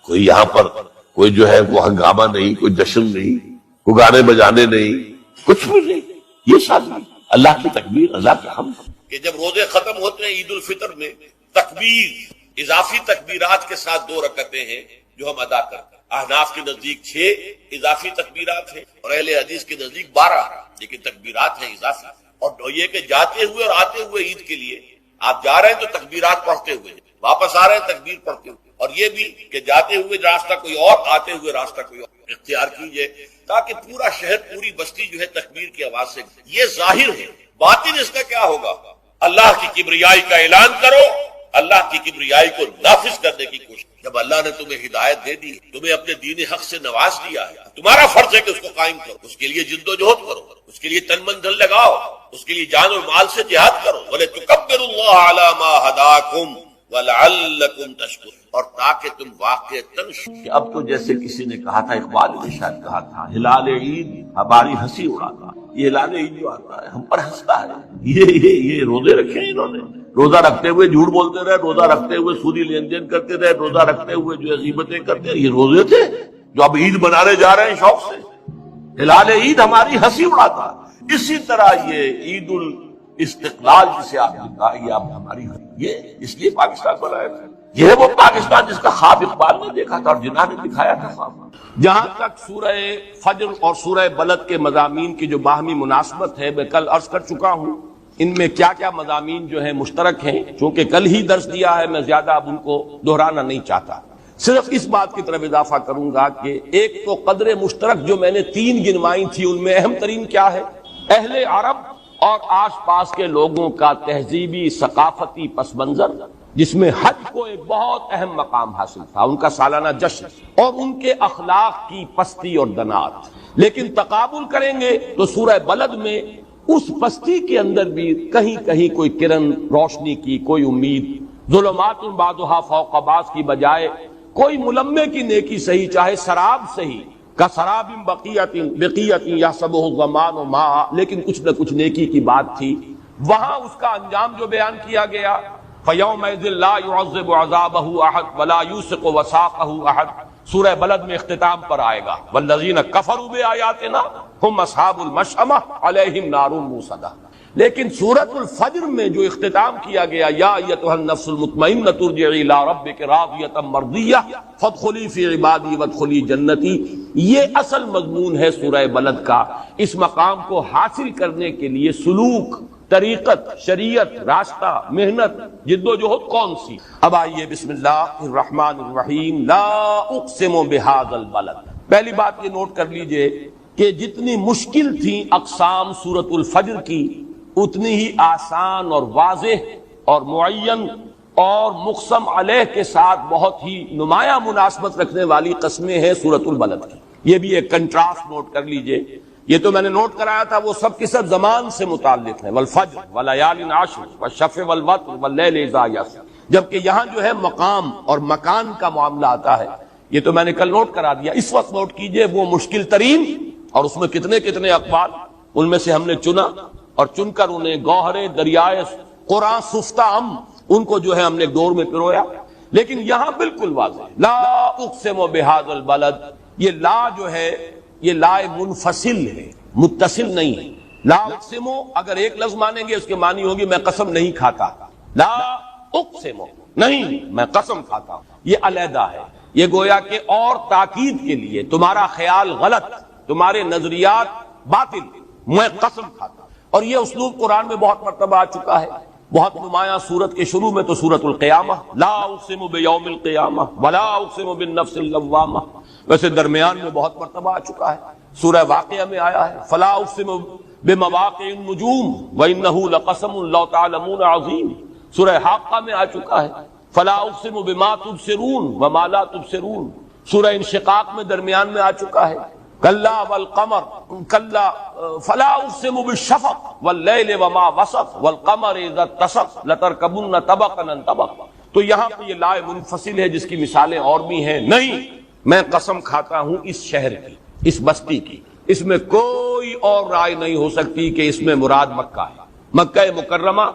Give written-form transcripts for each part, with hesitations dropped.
کوئی یہاں پر کوئی جو ہے وہ ہنگامہ نہیں، کوئی جشن نہیں، کوئی گانے بجانے نہیں، کچھ بھی نہیں، یہ سادگی، اللہ کی تکبیر، اللہ کی حمد۔ کہ جب روزے ختم ہوتے ہیں عید الفطر میں تکبیر، اضافی تکبیرات کے ساتھ 2 رکعتیں ہیں جو ہم ادا کرتے ہیں۔ احناف کے نزدیک 6 اضافی تکبیرات ہیں اور اہل حدیث کے نزدیک 12، لیکن تکبیرات ہیں اضافی۔ اور یہ کہ جاتے ہوئے اور آتے ہوئے عید کے لیے آپ جا رہے ہیں تو تکبیرات پڑھتے ہوئے، واپس آ رہے ہیں تکبیر پڑھتے ہوئے، اور یہ بھی کہ جاتے ہوئے راستہ کوئی اور، آتے ہوئے راستہ کوئی اور اختیار کیجئے، تاکہ پورا شہر، پوری بستی جو ہے تکبیر کی آواز سے۔ یہ ظاہر ہے، باطن اس کا کیا ہوگا؟ اللہ کی کبریائی کا اعلان کرو، اللہ کی کبریائی کو نافذ کرنے کی کوشش۔ جب اللہ نے تمہیں ہدایت دے دی، تمہیں اپنے دین حق سے نواز دیا ہے، تمہارا فرض ہے کہ اس کو قائم کرو، اس کے لیے جد و جہد کرو، اس کے لیے تن من دل لگاؤ، اس کے لیے جان اور مال سے جہاد کرو۔ وَلِتُكَبِّرُوا اللَّهَ عَلَى مَا هَدَاكُمْ وَلَعَلَّكُمْ تَشْكُرُونَ، اور تاکہ تم واقعتاً۔ اب تو جیسے کسی نے کہا تھا، اقبال نے شاید کہا تھا، ہلال عید ہماری ہنسی اڑاتا۔ یہ ہلال عید جو آتا ہے ہم پر ہنستا ہے۔ یہ روزے رکھے ہیں انہوں نے، روزہ رکھتے ہوئے جھوٹ بولتے رہے، روزہ رکھتے ہوئے سودی لین دین کرتے رہے، روزہ رکھتے ہوئے جو غیبتیں کرتے رہے، یہ روزے تھے جو اب عید منانے جا رہے ہیں شوق سے۔ ہلال عید ہماری ہنسی اڑاتا۔ اسی طرح یہ عید الاستقلال جسے آپ نے کہا، یہ اب ہماری، یہ اس لیے پاکستان بنایا تھا۔ یہ ہے وہ پاکستان جس کا خواب اقبال نے دیکھا تھا اور جنہوں نے دکھایا تھا خواب۔ جہاں تک سورہ فجر اور سورہ بلد کے مضامین کی جو باہمی مناسبت ہے، میں کل عرض کر چکا ہوں ان میں کیا کیا مضامین جو ہیں مشترک ہیں، چونکہ کل ہی درس دیا ہے، میں زیادہ اب ان کو دہرانا نہیں چاہتا۔ صرف اس بات کی طرف اضافہ کروں گا کہ ایک تو قدر مشترک جو میں نے 3 گنوائی تھی، ان میں اہم ترین کیا ہے؟ اہل عرب اور آس پاس کے لوگوں کا تہذیبی ثقافتی پس منظر، جس میں حج کو ایک بہت اہم مقام حاصل تھا، ان کا سالانہ جشن، اور ان کے اخلاق کی پستی اور دنات۔ لیکن تقابل کریں گے تو سورہ بلد میں اس پستی کے اندر بھی کہیں کہیں کوئی کرن روشنی کی، کوئی امید، ظلمات بعضھا فوق بعض کی بجائے کوئی ملمے کی نیکی صحیح، چاہے سراب صحیح، کسراب بقیۃ یحسبہ الظمآن ماء، لیکن کچھ نہ کچھ نیکی کی بات تھی۔ وہاں اس کا انجام جو بیان کیا گیا، فَيَوْمَئِذٍ لَا يُعَذِّبُ عَذَابَهُ أَحَدٌ وَلَا يُوثِقُ وَثَاقَهُ أَحَدٌ، سورہ بلد میں اختتام پر آئے گا، وَالَّذِينَ كَفَرُوا بِآيَاتِنَا هُمْ أَصْحَابُ الْمَشْأَمَةِ عَلَيْهِمْ نَارٌ مُّؤْصَدَةٌ۔ لیکن سورۃ الفجر میں جو اختتام کیا گیا، یا ایتھا النفس المطمئنۃ ارجعی الی ربک راضیۃ مرضیہ فادخلی فی عبادی وادخلی جنتی، یہ اصل مضمون ہے سورہ بلد کا۔ اس مقام کو حاصل کرنے کے لیے سلوک، طریقت، شریعت، راستہ، محنت، جد و جہد کون سی؟ اب آئیے بسم اللہ الرحمن الرحیم، لا اقسم بہذا البلد۔ پہلی بات یہ نوٹ کر لیجئے کہ جتنی مشکل تھیں اقسام سورۃ الفجر کی، اتنی ہی آسان اور واضح اور معین اور مقسم علیہ کے ساتھ بہت ہی نمایاں مناسبت رکھنے والی قسمیں ہیں سورۃ البلد کی۔ یہ بھی ایک کنٹراسٹ نوٹ کر لیجئے۔ یہ تو میں نے نوٹ کرایا تھا، وہ سب کی سب زمان سے متعلق ہے، والفجر ولیال عشر والشفع والوتر واللیل اذا یسر، جبکہ یہاں جو ہے مقام اور مکان کا معاملہ آتا ہے۔ یہ تو میں نے کل نوٹ کرا دیا۔ اس وقت نوٹ کیجئے وہ مشکل ترین، اور اس میں کتنے کتنے اقوال، ان میں سے ہم نے چنا اور چن کر انہیں گوہرے دریائے قرآن سفتہ ان کو جو ہے ہم نے ایک دور میں پرویا۔ لیکن یہاں بالکل واضح، لا اقسم بہذا البلد، یہ لا جو ہے یہ لا منفصل ہے، متصل نہیں ہے۔ لا اقسم اگر ایک لفظ مانیں گے اس کے معنی ہوگی میں قسم نہیں کھاتا، لا اقسم نہیں میں قسم کھاتا ہوں، یہ علیحدہ ہے۔ یہ گویا کہ اور تاکید کے لیے، تمہارا خیال غلط، تمہارے نظریات باطل، میں قسم کھاتا ہوں۔ اور یہ اسلوب قرآن میں بہت مرتبہ آ چکا ہے، بہت نمایاں سورت کے شروع میں تو سورت القیامہ، لا اقسم بیوم القیامہ ولا اقسم بالنفس اللوامہ، ویسے درمیان میں بہت مرتبہ آ چکا ہے، سورہ واقعہ میں آیا ہے، فلا اقسم بمواقع النجوم وانہ لقسم لو تعلمون عظیم، سورہ حاقہ میں آ چکا ہے، فلا اقسم بما تبصرون وما لا تبصرون، سورہ انشقاق میں درمیان میں آ چکا ہے، کلا والقمر کلا فلا اقسم بالشفق واللیل وما وسق والقمر اذا اتسق لترکبن طبقا عن طبق۔ تو یہاں پہ یہ لا منفصل ہے جس کی مثالیں اور بھی ہیں۔ نہیں، میں قسم کھاتا ہوں اس شہر کی، اس بستی کی، اس میں کوئی اور رائے نہیں ہو سکتی کہ اس میں مراد مکہ ہے، مکہ مکرمہ،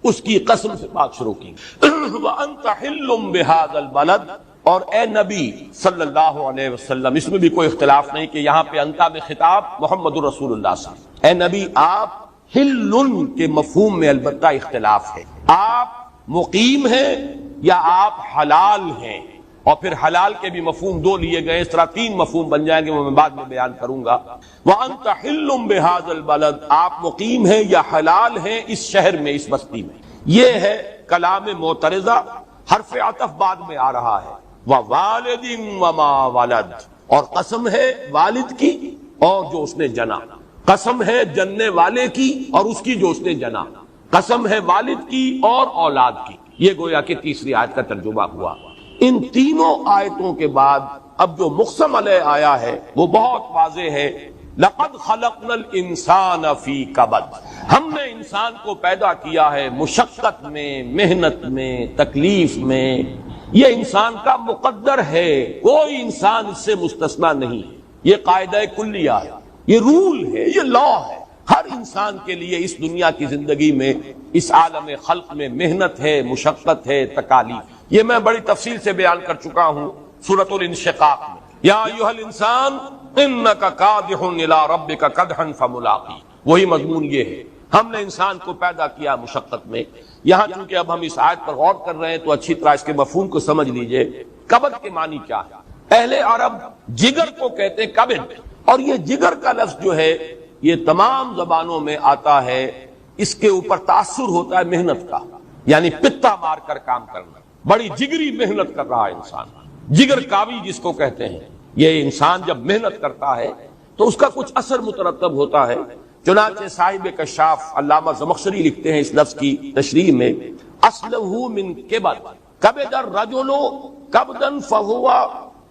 اس کی قسم سے بات شروع کی۔ وَأَنْتَ حِلٌّ بِهَذَا الْبَلَدِ، اور اے نبی صلی اللہ علیہ وسلم، اس میں بھی کوئی اختلاف نہیں کہ یہاں پہ انتا میں خطاب محمد الرسول اللہ صلی اللہ علیہ وسلم، اے نبی آپ حل کے مفہوم میں البتہ اختلاف ہے، آپ مقیم ہیں یا آپ حلال ہیں، اور پھر حلال کے بھی مفہوم دو لیے گئے، اس طرح تین مفہوم بن جائیں گے، وہ میں بعد میں بیان کروں گا۔ وَأَنْتَ حِلٌّ بِهَذَا الْبَلَدِ، آپ مقیم ہیں یا حلال ہیں اس شہر میں، اس بستی میں۔ یہ ہے کلام معترضہ، حرف عطف بعد میں آ رہا ہے۔ وَوَالِدٍ وَمَا وَلَدَ، اور قسم ہے والد کی اور جو اس نے جنا، قسم ہے جننے والے کی اور اس کی جو اس نے جنا، قسم ہے والد کی اور اولاد کی۔ یہ گویا کہ تیسری آیت کا ترجمہ ہوا۔ ان تینوں آیتوں کے بعد اب جو مقسم علیہ آیا ہے وہ بہت واضح ہے۔ لَقَدْ خَلَقْنَا الْإِنسَانَ فِي كَبَدٍ، ہم نے انسان کو پیدا کیا ہے مشقت میں، محنت میں، تکلیف میں۔ یہ انسان کا مقدر ہے، کوئی انسان اس سے مستثنا نہیں۔ یہ قاعدہ کلیہ ہے، یہ رول ہے، یہ لا ہے۔ ہر انسان کے لیے اس دنیا کی زندگی میں، اس عالم خلق میں محنت ہے، مشقت ہے، تکالیف۔ یہ میں بڑی تفصیل سے بیان کر چکا ہوں سورۃ الانشقاق میں۔ یا ایھا الانسان انک کادح الی ربک کدحا فملاقی، وہی مضمون یہ ہے۔ ہم نے انسان کو پیدا کیا مشقت میں۔ یہاں چونکہ اب ہم اس آیت پر غور کر رہے ہیں تو اچھی طرح اس کے مفہوم کو سمجھ لیجئے۔ کبد کے معنی کیا ہے؟ اہل عرب جگر کو کہتے ہیں کبد، اور یہ جگر کا لفظ جو ہے یہ تمام زبانوں میں آتا ہے، اس کے اوپر تاثر ہوتا ہے محنت کا، یعنی پتا مار کر کام کرنا، بڑی جگری محنت کر رہا ہے انسان، جگر کاوی جس کو کہتے ہیں۔ یہ انسان جب محنت کرتا ہے تو اس کا کچھ اثر مترتب ہوتا ہے۔ چنانچہ صاحب کشاف علامہ زمخشری لکھتے ہیں اس لفظ کی تشریح میں، اصلہ من کبد، کبد الرجل کبدا فہو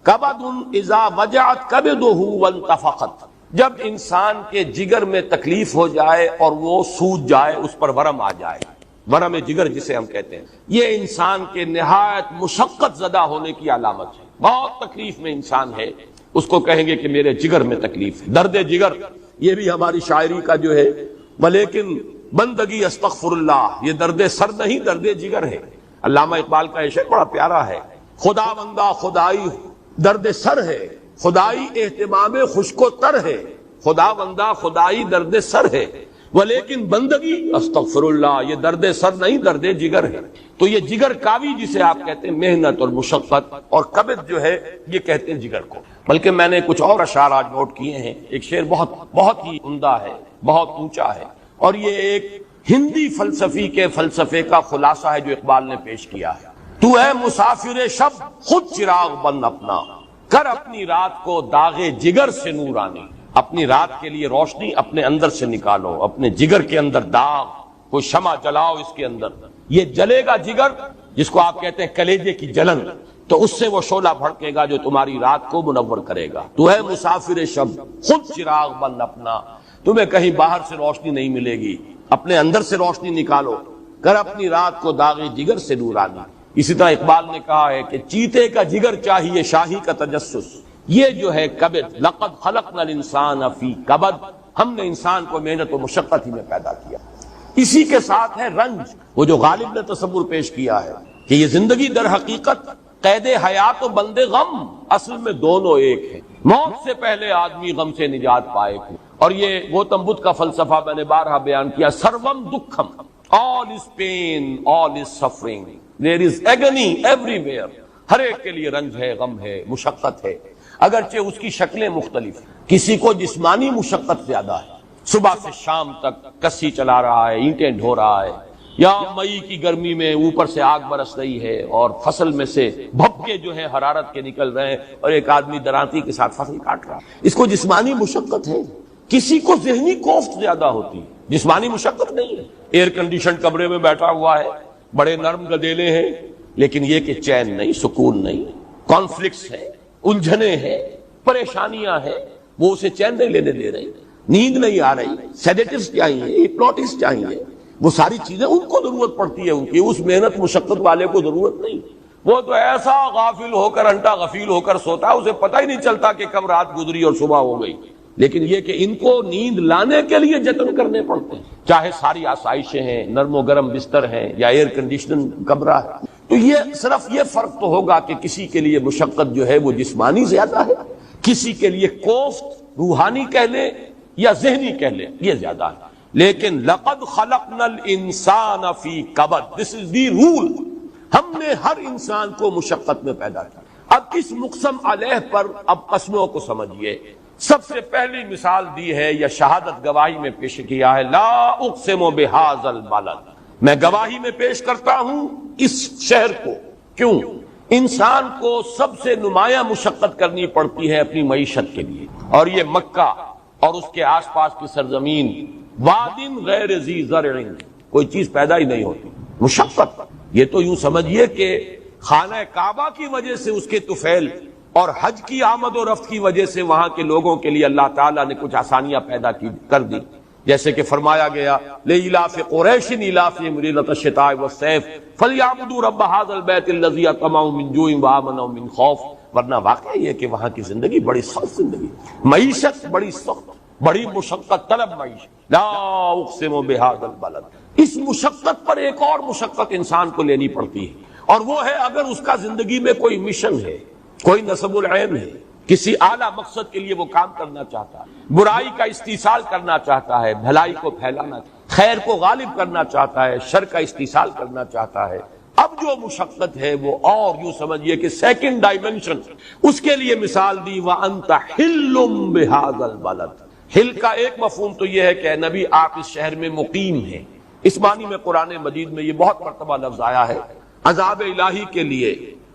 کبد اذا وجعت کبدہ وانتفخت، جب انسان کے جگر میں تکلیف ہو جائے اور وہ سوج جائے، اس پر ورم آ جائے، ورم جگر جسے ہم کہتے ہیں، یہ انسان کے نہایت مشقت زدہ ہونے کی علامت ہے۔ بہت تکلیف میں انسان ہے، اس کو کہیں گے کہ میرے جگر میں تکلیف ہے، درد جگر۔ یہ بھی ہماری شاعری کا جو ہے، ولیکن بندگی استغفر اللہ، یہ درد سر نہیں، درد جگر ہے۔ علامہ اقبال کا یہ شعر بڑا پیارا ہے، خدا بندہ خدائی درد سر ہے، خدائی اہتمام خشک و تر ہے، خدا بندہ خدائی درد سر ہے، ولیکن بندگی استغفر اللہ، یہ درد سر نہیں، درد جگر ہے۔ تو یہ جگر کاوی جسے آپ کہتے ہیں، محنت اور مشقت، اور کبد جو ہے یہ کہتے ہیں جگر کو۔ بلکہ میں نے کچھ اور اشعار آج نوٹ کیے ہیں۔ ایک شعر بہت ہی عمدہ ہے، بہت اونچا ہے، اور یہ ایک ہندی فلسفی کے فلسفے کا خلاصہ ہے جو اقبال نے پیش کیا ہے۔ تو اے مسافر شب خود چراغ بن اپنا، کر اپنی رات کو داغ جگر سے نورانی، اپنی رات کے لیے روشنی اپنے اندر سے نکالو، اپنے جگر کے اندر داغ، کوئی شمع جلاؤ اس کے اندر، یہ جلے گا جگر جس کو آپ کہتے ہیں کلیجے کی جلن، تو اس سے وہ شعلہ بھڑکے گا جو تمہاری رات کو منور کرے گا۔ تو ہے مسافر شب خود چراغ بن اپنا، تمہیں کہیں باہر سے روشنی نہیں ملے گی، اپنے اندر سے روشنی نکالو، کر اپنی رات کو داغ جگر سے نورانی۔ اسی طرح اقبال نے کہا ہے کہ چیتے کا جگر چاہیے شاہی کا تجسس، یہ جو ہے کبد، لقد خلقنا الانسان فی کبد، ہم نے انسان کو محنت و مشقت ہی میں پیدا کیا۔ اسی کے ساتھ ہے رنج، وہ جو غالب نے تصور پیش کیا ہے کہ یہ زندگی در حقیقت قید حیات و بند غم، اصل میں دونوں ایک ہیں۔ موت سے پہلے آدمی غم سے نجات پائے گا، اور یہ گوتم بدھ کا فلسفہ میں نے بارہا بیان کیا، سروم دکھم، all is pain, all is suffering, there is agony everywhere، ہر ایک کے لیے رنج ہے، غم ہے، مشقت ہے، اگرچہ اس کی شکلیں مختلف ہیں۔ کسی کو جسمانی مشقت زیادہ ہے، صبح سے شام تک کسی چلا رہا ہے، اینٹیں ڈھو رہا ہے، یا مئی کی گرمی میں اوپر سے آگ برس رہی ہے اور فصل میں سے بھپکے جو ہیں حرارت کے نکل رہے ہیں، اور ایک آدمی درانتی کے ساتھ فصل کاٹ رہا ہے، اس کو جسمانی مشقت ہے۔ کسی کو ذہنی کوفت زیادہ ہوتی ہے، جسمانی مشقت نہیں ہے، ایئر کنڈیشن کمرے میں بیٹھا ہوا ہے، بڑے نرم گدیلے ہیں، لیکن یہ کہ چین نہیں، سکون نہیں، کانفلکٹس ہے، الجھنیں ہیں، پریشانیاں ہیں، وہ اسے چین نہیں لینے دے رہی، نیند نہیں آ رہی، سیڈیٹیوز چاہیے، ہپنوٹکس چاہیے، وہ ساری چیزیں ان کو ضرورت پڑتی ہے، ان کی، اس محنت مشقت والے کو ضرورت نہیں۔ وہ تو ایسا غافل ہو کر، انٹا غفیل ہو کر سوتا ہے، اسے پتہ ہی نہیں چلتا کہ کب رات گزری اور صبح ہو گئی۔ لیکن یہ کہ ان کو نیند لانے کے لیے جتن کرنے پڑتے ہیں، چاہے ساری آسائشیں ہیں، نرم و گرم بستر ہیں یا ایئر کنڈیشن کمرہ ہے۔ تو یہ صرف یہ فرق تو ہوگا کہ کسی کے لیے مشقت جو ہے وہ جسمانی زیادہ ہے، کسی کے لیے کوفت روحانی کہہ لیں یا ذہنی کہہ لیں یہ زیادہ ہے، لیکن لقد خلقنا الانسان فی کبد، دس از دی رول، ہم نے ہر انسان کو مشقت میں پیدا کیا۔ اب اس مقسم علیہ پر اب قسموں کو سمجھیے۔ سب سے پہلی مثال دی ہے یا شہادت گواہی میں پیش کیا ہے، لا اقسم بہذا البلد، میں گواہی میں پیش کرتا ہوں اس شہر کو۔ کیوں؟ انسان کو سب سے نمایاں مشقت کرنی پڑتی ہے اپنی معیشت کے لیے، اور یہ مکہ اور اس کے آس پاس کی سرزمین، وادٍ غیر ذی زرع، کوئی چیز پیدا ہی نہیں ہوتی، مشقت۔ یہ تو یوں سمجھیے کہ خانہ کعبہ کی وجہ سے اس کے طفیل اور حج کی آمد و رفت کی وجہ سے وہاں کے لوگوں کے لیے اللہ تعالیٰ نے کچھ آسانیاں پیدا کر دی، جیسے کہ فرمایا گیا لإِيلَافِ قُرَيْشٍ إِيلَافِهِمْ رِحْلَةَ الشِّتَاءِ وَالصَّيْفِ فَلْيَعْبُدُوا رَبَّ هَذَا الْبَيْتِ الَّذِي أَطْعَمَهُم مِّن جُوعٍ وَآمَنَهُم مِّن خَوْفٍ۔ ورنہ واقعہ یہ کہ وہاں کی زندگی بڑی سخت زندگی، معیشت بڑی سخت، بڑی مشقت طلب معیشت۔ لا اقسم بهذا البلد، اس مشقت پر ایک اور مشقت انسان کو لینی پڑتی ہے، اور وہ ہے اگر اس کا زندگی میں کوئی مشن ہے، کوئی نصب العین ہے، کسی اعلیٰ مقصد کے لیے وہ کام کرنا چاہتا ہے، برائی کا استیصال کرنا چاہتا ہے، بھلائی کو پھیلانا، خیر کو غالب کرنا چاہتا ہے، شر کا استیصال کرنا چاہتا ہے، اب جو مشقت ہے وہ اور یوں سمجھیے کہ سیکنڈ ڈائمنشن، اس کے لیے مثال دی وَأَنْتَ حِلٌّ بِهَذَا الْبَلَدِ۔ حل کا ایک مفہوم تو یہ ہے کہ اے نبی آپ اس شہر میں مقیم ہیں، اس معنی میں قرآن مجید میں یہ بہت مرتبہ لفظ آیا ہے عذاب الہی کے لیے،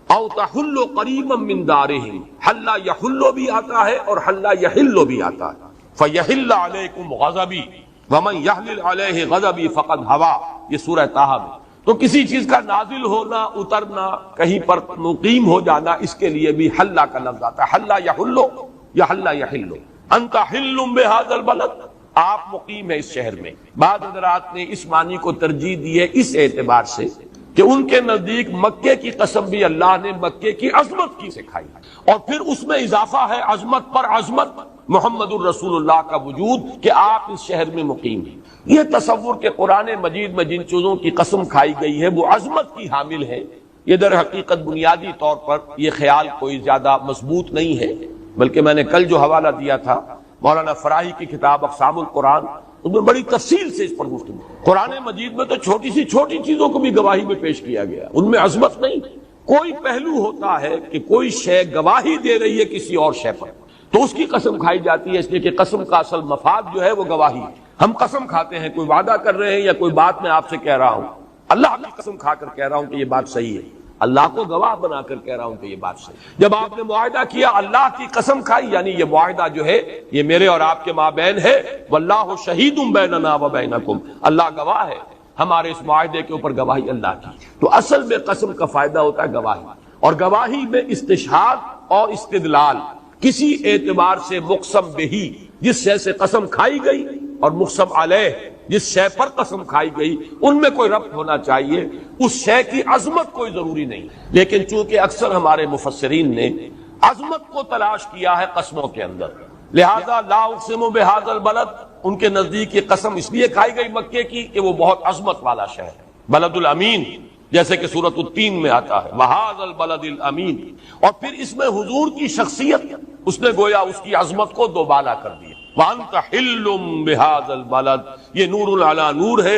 او تحل قریبا من دارہم، حل یحل بھی آتا ہے اور حل یحل بھی آتا ہے، فیحل علیکم غضبی ومن یحلل علیہ غضبی فقد ہوا، یہ سورہ طٰہٰ میں۔ تو کسی چیز کا نازل ہونا، اترنا، کہیں پر مقیم ہو جانا، اس کے لیے بھی حل کا لفظ آتا ہے، حل یحل یا حل یحل۔ انت حل بہذا البلد، آپ مقیم ہیں اس شہر میں۔ بعض حضرات نے اس معنی کو ترجیح دی ہے اس اعتبار سے کہ ان کے نزدیک مکے کی قسم بھی اللہ نے مکے کی عظمت کی سکھائی، اور پھر اس میں اضافہ ہے عظمت پر عظمت، محمد الرسول اللہ کا وجود، کہ آپ اس شہر میں مقیم ہیں۔ یہ تصور کہ قرآن مجید میں جن چیزوں کی قسم کھائی گئی ہے وہ عظمت کی حامل ہے، یہ در حقیقت بنیادی طور پر یہ خیال کوئی زیادہ مضبوط نہیں ہے، بلکہ میں نے کل جو حوالہ دیا تھا مولانا فراہی کی کتاب اقسام القرآن، اس میں بڑی تفصیل سے اس پر گفتگو۔ قرآن مجید میں تو چھوٹی سی چھوٹی چیزوں کو بھی گواہی میں پیش کیا گیا، ان میں عظمت نہیں۔ کوئی پہلو ہوتا ہے کہ کوئی شے گواہی دے رہی ہے کسی اور شے پر، تو اس کی قسم کھائی جاتی ہے، اس لیے کہ قسم کا اصل مفاد جو ہے وہ گواہی ہے۔ ہم قسم کھاتے ہیں، کوئی وعدہ کر رہے ہیں یا کوئی بات میں آپ سے کہہ رہا ہوں، اللہ کی قسم کھا کر کہہ رہا ہوں کہ یہ بات صحیح ہے، اللہ کو گواہ بنا کر کہہ رہا ہوں کہ یہ بات صحیح ہے۔ جب آپ نے معاہدہ کیا، اللہ کی قسم کھائی، یعنی یہ معاہدہ جو ہے یہ میرے اور آپ کے مابین ہے، واللہ شہید بیننا وبینکم، اللہ گواہ ہے، ہمارے اس معاہدے کے اوپر گواہی اللہ کی۔ تو اصل میں قسم کا فائدہ ہوتا ہے گواہی، اور گواہی میں استشہاد اور استدلال، کسی اعتبار سے مقسم بہی جس شے سے قسم کھائی گئی اور مقسم علیہ جس شے پر قسم کھائی گئی، ان میں کوئی ربط ہونا چاہیے، اس شے کی عظمت کوئی ضروری نہیں۔ لیکن چونکہ اکثر ہمارے مفسرین نے عظمت کو تلاش کیا ہے قسموں کے اندر، لہذا لا اقسم بہذا البلد، ان کے نزدیک یہ قسم اس لیے کھائی گئی مکے کی کہ وہ بہت عظمت والا شہر ہے، بلد الامین، جیسے کہ سورۃ التین میں آتا ہے وہذا البلد الامین، اور پھر اس میں حضور کی شخصیت، اس نے گویا اس کی عظمت کو دوبالا کر دیا۔ وَأَنْتَ حِلٌّ بِهَذَا الْبَلَدِ، یہ نور علی نور ہے،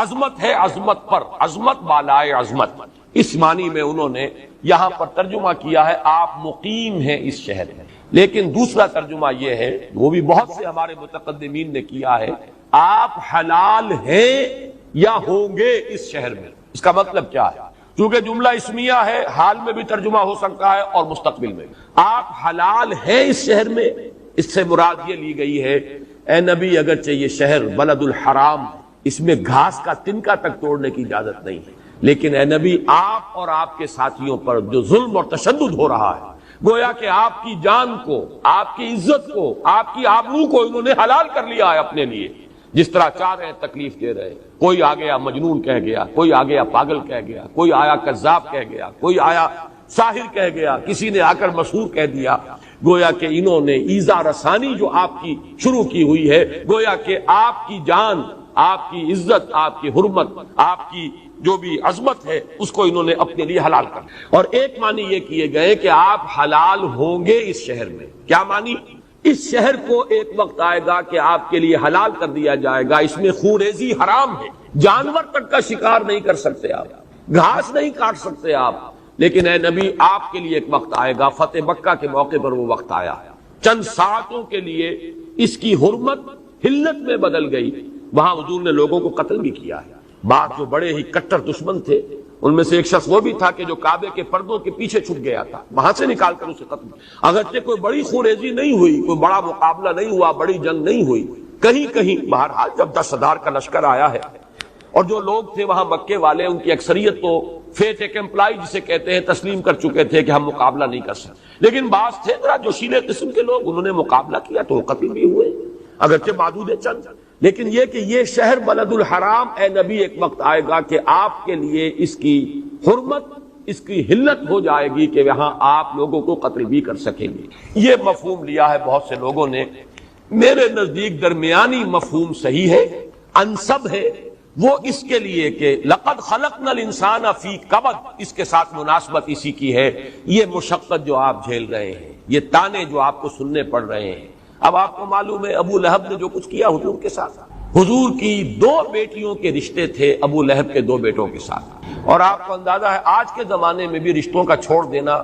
عظمت ہے عظمت پر، عظمت بالائے عظمت۔ اس معنی میں انہوں نے یہاں پر ترجمہ کیا ہے آپ مقیم ہیں اس شہر میں، لیکن دوسرا ترجمہ یہ ہے، وہ بھی بہت سے ہمارے متقدمین نے کیا ہے، آپ حلال ہیں یا ہوں گے اس شہر میں۔ اس کا مطلب کیا ہے؟ چونکہ جملہ اسمیہ ہے، حال میں بھی ترجمہ ہو سکتا ہے اور مستقبل میں بھی۔ آپ حلال ہیں اس شہر میں، اس سے مراد یہ لی گئی ہے اے نبی اگرچہ یہ شہر بلد الحرام، اس میں گھاس کا تنکا تک توڑنے کی اجازت نہیں ہے، لیکن اے نبی آپ اور آپ کے ساتھیوں پر جو ظلم اور تشدد ہو رہا ہے، گویا کہ آپ کی جان کو، آپ کی عزت کو، آپ کی آبرو کو انہوں نے حلال کر لیا ہے اپنے لیے، جس طرح چاہ رہے ہیں تکلیف دے رہے ہیں۔ کوئی آ گیا مجنون کہہ گیا، کوئی آ گیا پاگل کہہ گیا، کوئی آیا کذاب کہہ گیا، کوئی آیا ساحر کہہ گیا، کسی نے آ کر مسحور کہہ دیا، گویا کہ انہوں نے ایذا رسانی جو آپ کی شروع کی ہوئی ہے، گویا کہ آپ کی جان، آپ کی عزت، آپ کی حرمت، آپ کی جو بھی عظمت ہے اس کو انہوں نے اپنے لیے حلال کر دیا۔ اور ایک معنی یہ کیے گئے کہ آپ حلال ہوں گے اس شہر میں۔ کیا معنی؟ اس شہر کو ایک وقت آئے گا کہ آپ کے لیے حلال کر دیا جائے گا، اس میں خوریزی حرام ہے، جانور تک کا شکار نہیں کر سکتے آپ، گھاس نہیں کاٹ سکتے آپ، لیکن اے نبی آپ کے لیے ایک وقت آئے گا، فتح مکہ کے موقع پر وہ وقت آیا، چند ساعتوں کے لیے اس کی حرمت حلت میں بدل گئی، وہاں حضور نے لوگوں کو قتل بھی کیا ہے۔ بعض جو بڑے ہی کٹر دشمن تھے ان میں سے ایک شخص وہ بھی تھا کہ جو کعبے کے پردوں کے پیچھے چھپ گیا تھا، وہاں سے نکال کر اسے قتل کیا۔ اگرچہ کوئی بڑی خوریزی نہیں ہوئی، کوئی بڑا مقابلہ نہیں ہوا، بڑی جنگ نہیں ہوئی، کہیں کہیں بہرحال جب 10,000 کا لشکر آیا ہے اور جو لوگ تھے وہاں مکے والے ان کی اکثریت تو فیٹ ایک امپلائی جسے کہتے ہیں تسلیم کر چکے تھے کہ ہم مقابلہ نہیں کر سکتے، لیکن بعض تھے ذرا جوشیلے قسم کے لوگ، انہوں نے مقابلہ کیا تو وہ قتل بھی ہوئے، اگرچہ معدود چند۔ لیکن یہ کہ یہ شہر بلد الحرام اے نبی ایک وقت آئے گا کہ آپ کے لیے اس کی حرمت، اس کی حلت ہو جائے گی کہ یہاں آپ لوگوں کو قتل بھی کر سکیں گے۔ یہ مفہوم لیا ہے بہت سے لوگوں نے، میرے نزدیک درمیانی مفہوم صحیح ہے، انسب ہے وہ اس کے لیے کہ لقد خلقنا الانسان فی کبد، اس کے ساتھ مناسبت اسی کی ہے، یہ مشقت جو آپ جھیل رہے ہیں، یہ تانے جو آپ کو سننے پڑ رہے ہیں۔ اب آپ کو معلوم ہے ابو لہب نے جو کچھ کیا حضور کے ساتھ، حضور کی 2 بیٹیوں کے رشتے تھے ابو لہب کے 2 بیٹوں کے ساتھ، اور آپ کو اندازہ ہے آج کے زمانے میں بھی رشتوں کا چھوڑ دینا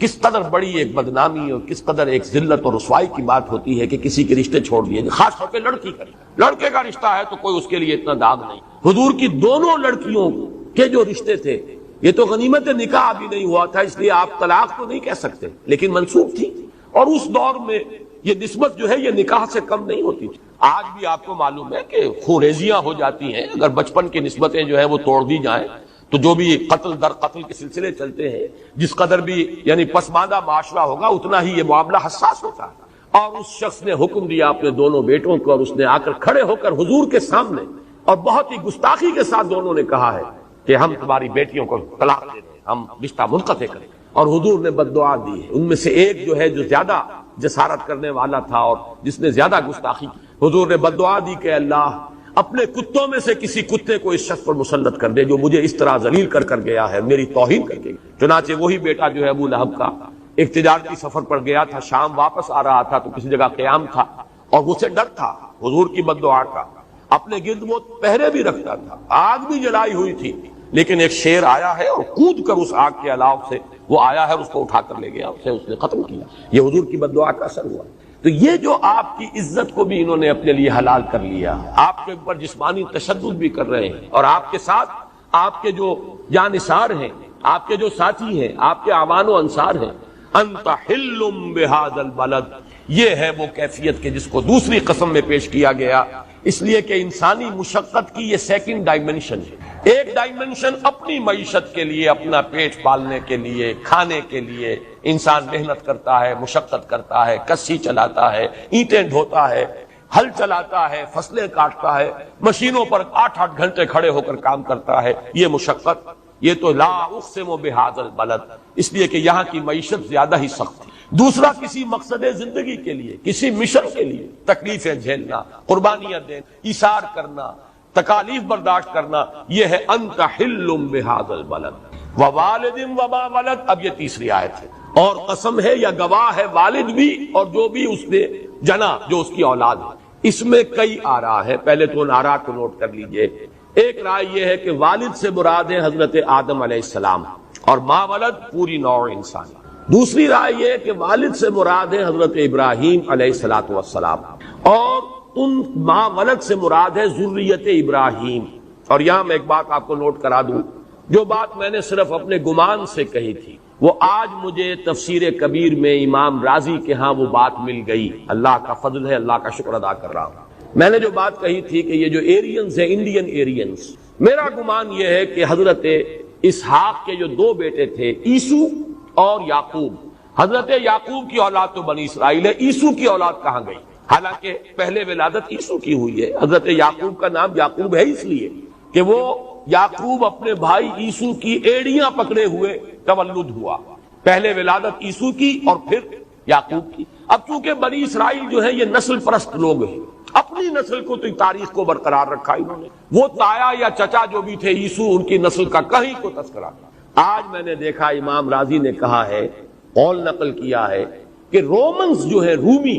کس قدر بڑی ایک بدنامی اور کس قدر ایک ذلت اور رسوائی کی بات ہوتی ہے کہ کسی کے رشتے چھوڑ دیے، خاص طور پہ لڑکی کا، لڑکے کا رشتہ ہے تو کوئی اس کے لیے اتنا داغ نہیں۔ حضور کی دونوں لڑکیوں کے جو رشتے تھے، یہ تو غنیمت نکاح بھی نہیں ہوا تھا، اس لیے آپ طلاق تو نہیں کہہ سکتے، لیکن منسوخ تھی، اور اس دور میں یہ نسبت جو ہے یہ نکاح سے کم نہیں ہوتی تھی۔ آج بھی آپ کو معلوم ہے کہ خوریزیاں ہو جاتی ہیں، اگر بچپن کی نسبتیں جو ہیں وہ توڑ دی جائیں تو جو بھی قتل در قتل کے سلسلے چلتے ہیں، جس قدر بھی یعنی پسماندہ معاشرہ ہوگا اتنا ہی یہ معاملہ حساس ہوتا ہے۔ اور اس شخص نے حکم دیا اپنے دونوں بیٹوں کو، اور اس نے آ کر کھڑے ہو کر حضور کے سامنے اور بہت ہی گستاخی کے ساتھ دونوں نے کہا ہے کہ ہم تمہاری بیٹیوں کو طلاق دے دیں، ہم رشتہ منقطع کریں، اور حضور نے بد دعا دی ہے۔ ان میں سے ایک جو ہے جو زیادہ جسارت کرنے والا تھا اور جس نے زیادہ گستاخی کی، حضور نے بد دعا دی کہ اللہ اپنے کتوں میں سے کسی کتے کو اس شخص پر مسلط کر دے جو مجھے اس طرح ذلیل کر کر گیا ہے، میری توہین کر کے۔ چنانچہ وہی بیٹا جو ہے ابو لہب کا ایک تجارتی سفر پر گیا تھا، شام واپس آ رہا تھا تو کسی جگہ قیام تھا اور اسے ڈر تھا حضور کی بد دعا کا، اپنے گرد وہ پہرے بھی رکھتا تھا، آگ بھی جلائی ہوئی تھی، لیکن ایک شیر آیا ہے اور کود کر اس آگ کے علاوہ سے وہ آیا ہے اور اس کو اٹھا کر لے گیا، اسے اس نے ختم کیا۔ یہ حضور کی بد دعا کا اثر ہوا۔ تو یہ جو آپ کی عزت کو بھی انہوں نے اپنے لیے حلال کر لیا، آپ کے اوپر جسمانی تشدد بھی کر رہے ہیں، اور آپ کے ساتھ آپ کے جو جانثار ہیں، آپ کے جو ساتھی ہیں، آپ کے اعوان و انصار ہیں، انت حل بہذا البلد، یہ ہے وہ کیفیت کہ جس کو دوسری قسم میں پیش کیا گیا، اس لیے کہ انسانی مشقت کی یہ سیکنڈ ڈائمنشن ہے۔ ایک ڈائمنشن اپنی معیشت کے لیے، اپنا پیٹ پالنے کے لیے، کھانے کے لیے انسان محنت کرتا ہے، مشقت کرتا ہے، کسی چلاتا ہے، اینٹیں ڈھوتا ہے، ہل چلاتا ہے، فصلیں کاٹتا ہے، مشینوں پر 8-8 گھنٹے کھڑے ہو کر کام کرتا ہے، یہ مشقت، یہ تو لا اقسم بہذا البلد، اس لیے کہ یہاں کی معیشت زیادہ ہی سخت ہے۔ دوسرا کسی مقصد زندگی کے لیے، کسی مشن کے لیے تکلیفیں جھیلنا، قربانیاں دینا، ایثار کرنا، تکالیف برداشت کرنا، یہ ہے انت حل بہذا البلد ووالد وما ولد۔ اب یہ تیسری آیت ہے، اور قسم ہے یا گواہ ہے والد بھی اور جو بھی اس نے جنا، جو اس کی اولاد ہے۔ اس میں کئی آراء ہے، پہلے تو ان آراء کو نوٹ کر لیجئے۔ ایک رائے یہ ہے کہ والد سے مراد ہے حضرت آدم علیہ السلام، اور ما ولد پوری نوع انسان۔ دوسری رائے یہ ہے کہ والد سے مراد ہے حضرت ابراہیم علیہ الصلوۃ والسلام، اور ان ما ولد سے مراد ہے ذریت ابراہیم۔ اور یہاں میں ایک بات آپ کو نوٹ کرا دوں، جو بات میں نے صرف اپنے گمان سے کہی تھی، وہ آج مجھے تفسیر کبیر میں امام رازی کے ہاں وہ بات مل گئی، اللہ کا فضل ہے، اللہ کا شکر ادا کر رہا ہوں۔ میں نے جو بات کہی تھی کہ یہ جو ایرینز ہیں، انڈین ایرینز، میرا گمان یہ ہے کہ حضرت اسحاق کے جو 2 بیٹے تھے، عیسو اور یعقوب، حضرت یعقوب کی اولاد تو بنی اسرائیل ہے، عیسو کی اولاد کہاں گئی؟ حالانکہ پہلے ولادت عیسو کی ہوئی ہے۔ حضرت یعقوب کا نام یعقوب ہے اس لیے کہ وہ یعقوب اپنے بھائی عیسو کی ایڑیاں پکڑے ہوئے تولد ہوا، پہلے ولادت عیسو کی اور پھر یعقوب کی۔ اب چونکہ بنی اسرائیل جو ہے یہ نسل پرست لوگ ہیں، اپنی نسل کو تو تاریخ کو برقرار رکھا انہوں نے. وہ تایا یا چچا جو بھی تھے عیسو، ان کی نسل کا کہیں کو تذکرہ. آج میں نے دیکھا امام رازی نے کہا ہے، قول نقل کیا ہے کہ رومنز جو ہے، رومی،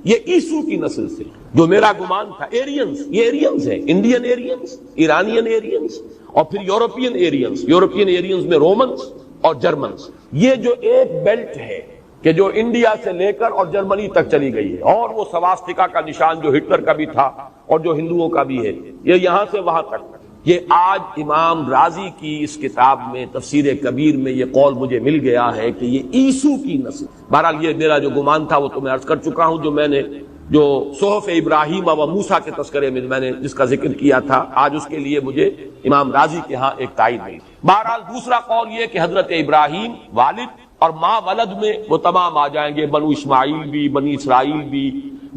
یہ عیسو کی نسل سے. جو میرا گمان تھا ایرینز، یہ ایرینز ہے، انڈین ایرینز، ایرانین ایرینز، اور پھر یورپین ایرینز. یورپین ایرینز میں رومنز اور جرمنز. یہ جو ایک بیلٹ ہے کہ جو انڈیا سے لے کر اور جرمنی تک چلی گئی ہے، اور وہ سواستیکا کا نشان جو ہٹلر کا بھی تھا اور جو ہندوؤں کا بھی ہے، یہ یہاں سے وہاں تک. یہ آج امام رازی کی اس کتاب میں تفسیر کبیر میں یہ قول مجھے مل گیا ہے کہ یہ عیسو کی نسل. بہرحال یہ میرا جو گمان تھا وہ تو میں عرض کر چکا ہوں، جو میں نے جو صحف ابراہیم و موسیٰ کے تذکرے میں نے جس کا ذکر کیا تھا، آج اس کے لیے مجھے امام رازی کے ہاں ایک تائید ملی. بہرحال دوسرا قول یہ کہ حضرت ابراہیم والد اور ماں ولد میں وہ تمام آ جائیں گے، بنو اسماعیل بھی، بنی اسرائیل بھی،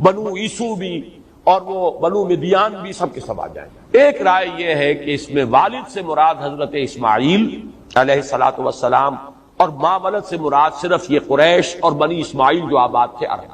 بنو عیسو بھی، اور وہ بنو مدیان بھی، سب کے سب آ جائیں گے. ایک رائے یہ ہے کہ اس میں والد سے مراد حضرت اسماعیل علیہ الصلوۃ والسلام، اور ماں ولد سے مراد صرف یہ قریش اور بنی اسماعیل جو آباد تھے عرب.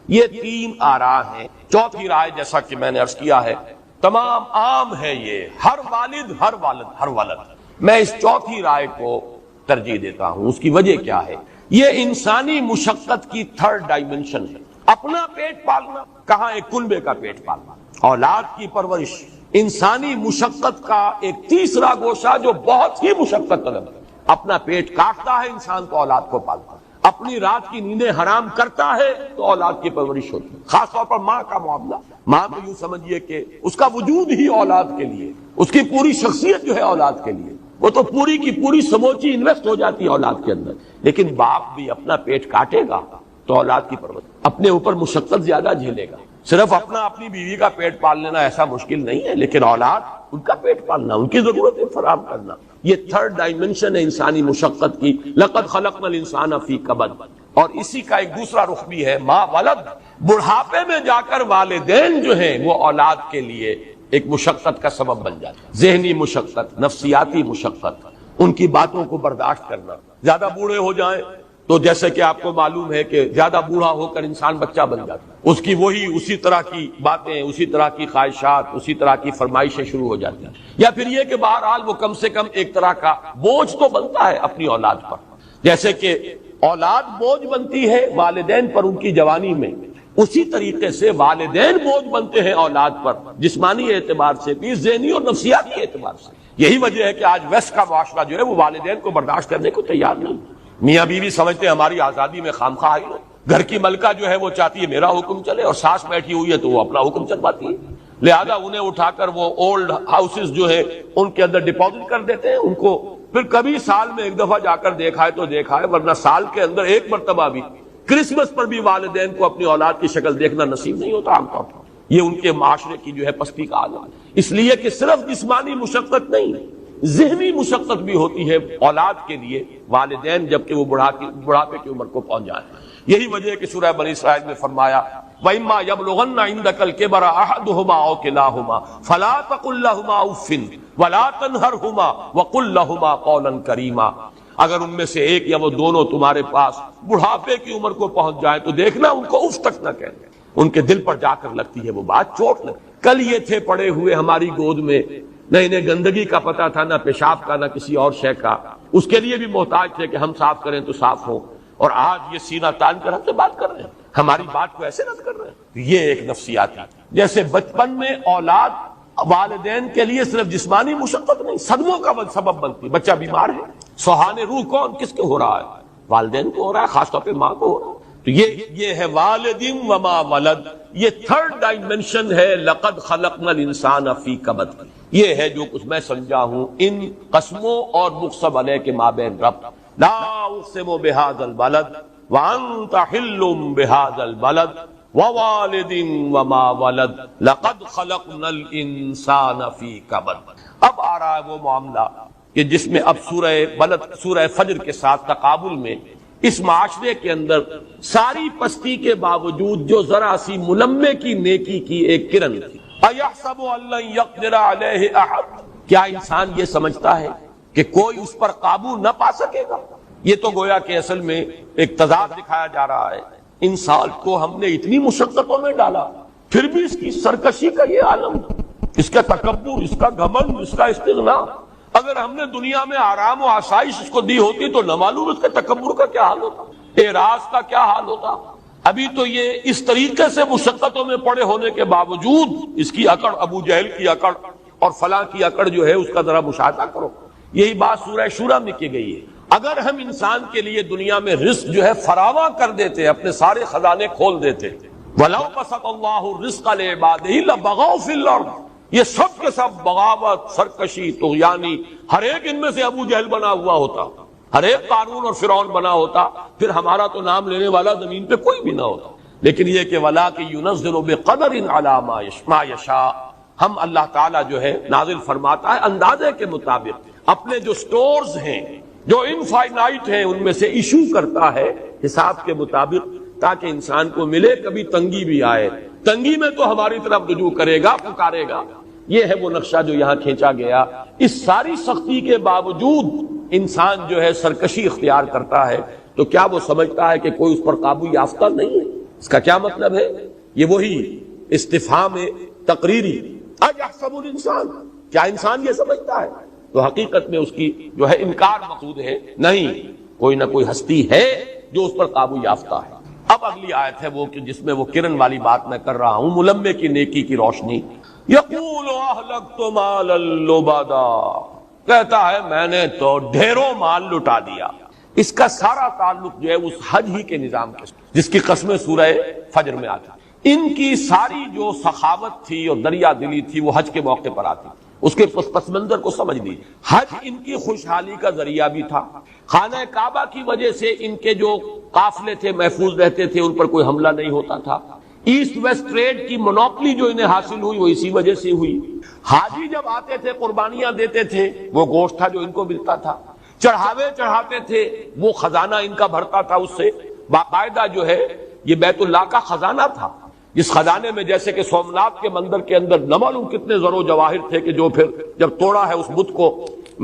یہ تین آراء ہیں. چوتھی رائے جیسا کہ میں نے عرض کیا ہے تمام عام ہے، یہ ہر والد ہر والد ہر ولد. میں اس چوتھی رائے کو ترجیح دیتا ہوں. اس کی وجہ کیا ہے؟ یہ انسانی مشقت کی تھرڈ ڈائمنشن ہے. اپنا پیٹ پالنا، کہاں ایک کنبے کا پیٹ پالنا، اولاد کی پرورش، انسانی مشقت کا ایک تیسرا گوشہ جو بہت ہی مشقت طلب ہے. اپنا پیٹ کاٹتا ہے انسان تو اولاد کو پالتا ہے. اپنی رات کی نیندیں حرام کرتا ہے تو اولاد کی پرورش ہوتی ہے. خاص طور پر ماں کا معاملہ. ماں تو یوں سمجھیے کہ اس کا وجود ہی اولاد کے لیے، اس کی پوری شخصیت جو ہے اولاد کے لیے، وہ تو پوری کی پوری سموچی انویسٹ ہو جاتی ہے اولاد کے اندر. لیکن باپ بھی اپنا پیٹ کاٹے گا تو اولاد کی پرورش، اپنے اوپر مشقت زیادہ جھیلے گا. صرف اپنی بیوی کا پیٹ پال لینا ایسا مشکل نہیں ہے، لیکن اولاد، ان کا پیٹ پالنا، ان کی ضرورتیں فراہم کرنا، یہ تھرڈ ڈائمنشن ہے انسانی مشقت کی. لقد خلقنا الانسان فی کبد. اور اسی کا ایک دوسرا رخ بھی ہے ماں ولد. بڑھاپے میں جا کر والدین جو ہیں وہ اولاد کے لیے ایک مشقت کا سبب بن جاتے ہیں. ذہنی مشقت، نفسیاتی مشقت، ان کی باتوں کو برداشت کرنا. زیادہ بوڑھے ہو جائیں تو جیسے کہ آپ کو معلوم ہے کہ زیادہ بوڑھا ہو کر انسان بچہ بن جاتا ہے. اس کی اسی طرح کی باتیں، اسی طرح کی خواہشات، اسی طرح کی فرمائشیں شروع ہو جاتی ہیں. یا پھر یہ کہ بہرحال وہ کم سے کم ایک طرح کا بوجھ تو بنتا ہے اپنی اولاد پر. جیسے کہ اولاد بوجھ بنتی ہے والدین پر ان کی جوانی میں، اسی طریقے سے والدین بوجھ بنتے ہیں اولاد پر، جسمانی اعتبار سے بھی، ذہنی اور نفسیاتی اعتبار سے. یہی وجہ ہے کہ آج ویسٹ کا معاشرہ جو ہے وہ والدین کو برداشت کرنے کو تیار نہیں. میاں بیوی سمجھتے ہیں ہماری آزادی میں خامخواہ آئی ہو. گھر کی ملکہ جو ہے وہ چاہتی ہے میرا حکم چلے، اور ساس بیٹھی ہوئی ہے تو وہ اپنا حکم چلواتی ہے. لہذا انہیں اٹھا کر وہ اولڈ ہاؤسز جو ہے ان کے اندر ڈپازٹ کر دیتے ہیں. ان کو پھر کبھی سال میں ایک دفعہ جا کر دیکھا ہے تو دیکھا ہے، ورنہ سال کے اندر ایک مرتبہ بھی، کرسمس پر بھی والدین کو اپنی اولاد کی شکل دیکھنا نصیب نہیں ہوتا عام طور پر. یہ ان کے معاشرے کی جو ہے پستی کا عالم ہے. اس لیے کہ صرف جسمانی مشقت نہیں، ذہنی مشقت بھی ہوتی ہے اولاد کے لیے والدین جبکہ وہ بڑھاپے کی عمر کو پہنچ جائیں. یہی وجہ ہے کہ سورہ بنی اسرائیل میں فرمایا وَإِمَّا يَبْلُغَنَّ عِندَكَ الْكِبَرَ أَحَدُهُمَا أَوْ كِلَاهُمَا فَلَا تَقُل لَّهُمَا أُفٍّ وَلَا تَنْهَرْهُمَا وَقُل لَّهُمَا قَوْلًا كَرِيمًا. اگر ان میں سے ایک یا وہ دونوں تمہارے پاس بڑھاپے کی عمر کو پہنچ جائیں تو دیکھنا ان کو اف تک نہ کہنے. ان کے دل پر جا کر لگتی ہے وہ بات، چوٹ لگتی. کل یہ تھے پڑے ہوئے ہماری گود میں، نہ انہیں گندگی کا پتہ تھا، نہ پیشاب کا، نہ کسی اور شے کا. اس کے لیے بھی محتاج تھے کہ ہم صاف کریں تو صاف ہو. اور آج یہ سینہ تان کر ہم سے بات کر رہے ہیں، ہماری بات کو ایسے رد کر رہے ہیں. یہ ایک نفسیاتی، جیسے بچپن میں اولاد والدین کے لیے صرف جسمانی مشقت نہیں، صدموں کا سبب بنتی. بچہ بیمار ہے، سوہان روح کون کس کو ہو رہا ہے؟ والدین کو ہو رہا ہے، خاص طور پہ ماں کو ہو رہا ہے. تو یہ ہے والدین وما ولد. یہ تھرڈ ڈائمنشن ہے لقد خلقنا الانسان فی کبد. یہ ہے جو کچھ میں سمجھا ہوں ان قسموں اور مقسم علیہ کے مابین ربط. لا اقسم بہذا البلد وانت حل بہذا البلد ووالد وما ولد لقد خلقنا الانسان فی کبد. اب آ رہا ہے وہ معاملہ کہ جس میں اب سورہ فجر کے ساتھ تقابل میں اس معاشرے کے اندر ساری پستی کے باوجود جو ذرا سی ملمے کی نیکی کی ایک کرن تھی. اَيَحْسَبُ أَن لَّن يَقْدِرَ عَلَيْهِ أَحَدٌ. کیا انسان یہ سمجھتا ہے کہ کوئی اس پر قابو نہ پا سکے گا؟ یہ تو گویا کہ اصل میں ایک تضاد دکھایا جا رہا ہے. انسان کو ہم نے اتنی مشقتوں میں ڈالا پھر بھی اس کی سرکشی کا یہ عالم، اس کا تکبر، اس کا گھمنڈ، اس کا استغنا. اگر ہم نے دنیا میں آرام و آسائش اس کو دی ہوتی تو نہ معلوم اس کے تکبر کا کیا حال ہوتا، اعراض کا کیا حال ہوتا. ابھی تو یہ اس طریقے سے مشقتوں میں پڑے ہونے کے باوجود اس کی اکڑ، ابو جہل کی اکڑ اور فلاں کی اکڑ جو ہے اس کا ذرا مشاہدہ کرو. یہی بات سورہ شورى میں کی گئی ہے. اگر ہم انسان کے لیے دنیا میں رزق جو ہے فراواں کر دیتے، اپنے سارے خزانے کھول دیتے، وَلَوْ بَسَطَ اللَّهُ الرِّزْقَ لِعِبَادِهِ لَبَغَوْا فِي الْأَرْضِ، یہ سب کے سب بغاوت، سرکشی، طغیانی، ہر ایک ان میں سے ابو جہل بنا ہوا ہوتا، ہر ایک قارون اور فرعون بنا ہوتا، پھر ہمارا تو نام لینے والا زمین پہ کوئی بھی نہ ہوتا. لیکن یہ کہ وَلَٰكِن يُنَزِّلُ بِقَدَرٍ عَلَىٰ مَا يَشَاءُ، ہم اللہ تعالیٰ جو ہے نازل فرماتا ہے اندازے کے مطابق، اپنے جو سٹورز ہیں جو انفائنائٹ ہیں ان میں سے ایشو کرتا ہے حساب کے مطابق، تاکہ انسان کو ملے. کبھی تنگی بھی آئے، تنگی میں تو ہماری طرف رجوع کرے گا، پکارے گا. یہ ہے وہ نقشہ جو یہاں کھینچا گیا. اس ساری سختی کے باوجود انسان جو ہے سرکشی اختیار کرتا ہے، تو کیا وہ سمجھتا ہے کہ کوئی اس پر قابو یافتہ نہیں ہے؟ اس کا کیا مطلب ہے؟ یہ وہی استفہام تقریری، اَیَحْسَبُ الْإِنسَانُ، کیا انسان یہ سمجھتا ہے؟ تو حقیقت میں اس کی جو ہے انکار مقصود ہے. نہیں، کوئی نہ کوئی ہستی ہے جو اس پر قابو یافتہ ہے. اب اگلی آیت ہے وہ کہ جس میں وہ کرن والی بات میں کر رہا ہوں، ملمے کی نیکی کی روشنی. یقول اہلکت مالا لبدا، کہتا ہے میں نے تو ڈھیروں مال لٹا دیا. اس کا سارا تعلق جو ہے اس حج ہی کے نظام کے جس کی قسمیں سورہ فجر میں آتی. ان کی ساری جو سخاوت تھی اور دریا دلی تھی وہ حج کے موقع پر آتی. اس کے پس منظر کو سمجھ لیجیے. حج ان کی خوشحالی کا ذریعہ بھی تھا. خانہ کعبہ کی وجہ سے ان کے جو قافلے تھے محفوظ رہتے تھے، ان پر کوئی حملہ نہیں ہوتا تھا. ایسٹ ویسٹ ٹریڈ کی مونوپلی جو انہیں حاصل ہوئی وہ اسی وجہ سے ہوئی. حاجی جب آتے تھے قربانیاں دیتے تھے، وہ گوشت تھا جو ان کو ملتا تھا. چڑھاوے چڑھاتے تھے، وہ خزانہ ان کا بھرتا تھا. اس سے باقاعدہ جو ہے یہ بیت اللہ کا خزانہ تھا، جس خزانے میں جیسے کہ سومناتھ کے مندر کے اندر نہ معلوم کتنے زر و جواہر تھے کہ جو پھر جب توڑا ہے اس بت کو